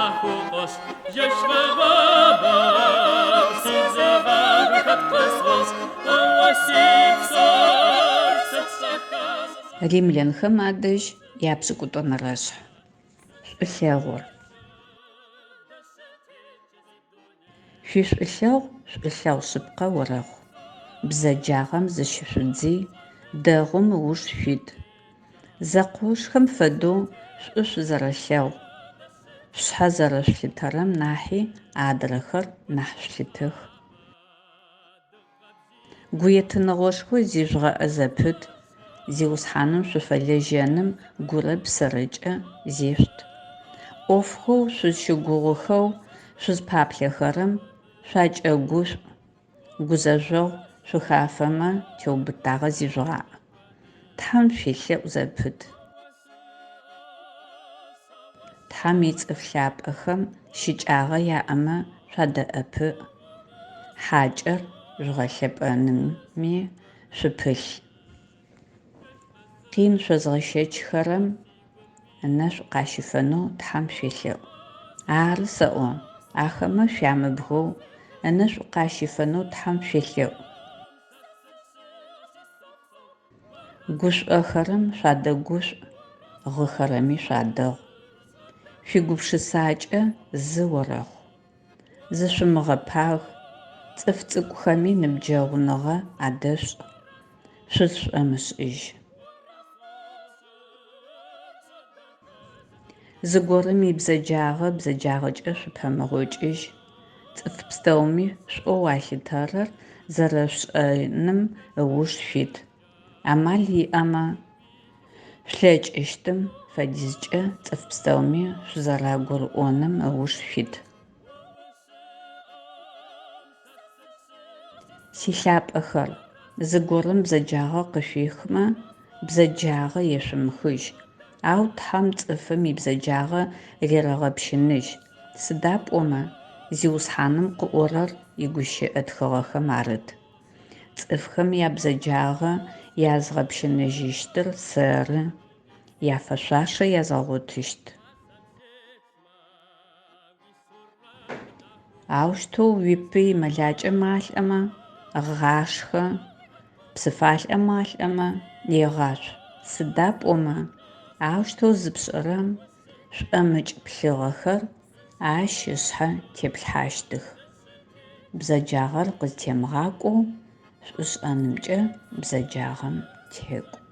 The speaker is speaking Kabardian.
Ахукос, Ешвабаба, Сидзавар, Хаткосвос, Оасипсор, Сетсаказ. Римлянхэм адэжь япшӏыкӏутӏонэрэшъ шӏулъэгъур. Шъуишӏулъэгъу шъыпкъэ орэхъу. Бзэджагъэм зыщышъудзи дэгъум ыуж шъуит. Зэкъошхэм фэдэу шӏу шъузэрэлъэгъу. Шъхьэ зэрэшъулъытэрэм нахьи адрэхэр нахь шъулъытых. Гуетыныгъошхо зижъугъэӏэ зэпыт, зиусхьаным шъуфэлэжьэным гурэ псэрыкӏэ зешъут. Ӏофхэу шъузщыгугъэхэу шъузпаплъэхэрэм шъуакӏэгушӏу. Гузэжъогъу шъухафэмэ теубытагъэ зижъугъаӏ. Тхьэм шъуелъэӏу зэпыт. Тхьэм ицӏыф лъапӏэхэм щыкӏагъэ яӏэмэ шъуадэӏэпыӏ. Хьакӏэр жъугъэлъэпӏэнми шъупылъ. Къин шъозгъэщэчхэрэм ынэ шъукъащыфэнэу тхьэм шъуелъэӏу. Ары сэӏо, ахэмэ шъуямыбгэу ынэ шъукъащыфэнэу тхьэм шъуелъэӏу. Гушӏохэрэм шъуадэгушӏу, гъыхэрэми шъуадэгъу. Шъуигупшысакӏэ зы орэхъу. Зышъумыгъэпаг, цӏыф цӏыкӏухэми ныбджэгъуныгъэ адэшӏу. Шъузшӏомышӏыжь. Зыгорэм бзэджагъэкӏэ шъупэмыгъокӏыжь. Цӏыф пстэуми шӏоу уалъытэрэр зэрэшӏэным ыуж шъуит. Амал иӏэмэ шъулъэкӏыщтым фэдизкӏэ цӏыф пстэуми шъузэрагурыӏоным ыуж шъуит. Силъапӏэхэр, зыгорэм бзэджагъэ къышъуихмэ, бзэджагъэ ешъумыхыжь. Ау тхьэм цӏыфым ибзэджагъэ рерэгъэпщыныжь. Сыда пӏомэ, зиусхьаным къыӏорэр игущыӏэ тхыгъэхэм арыт. Цӏыфхэм ябзэджагъэ язгъэпщыныжьыщтыр сэры, яфэшъуашэ язгъэгъотыщт. Аущтэу уипы имэлакӏэ малӏэмэ, гъашхэ, псыфалӏэ малӏэмэ егъашъу. Сыда пӏомэ, аущтэу зыпшӏырэм шӏуэмыкӏ плъыгъэхэр ащ ышъхьэ теплъхьащтых. Бзэджагъэр къызтемгъакӏоу шӏушӏэнымкӏэ бзэджагъэм тэкӏу.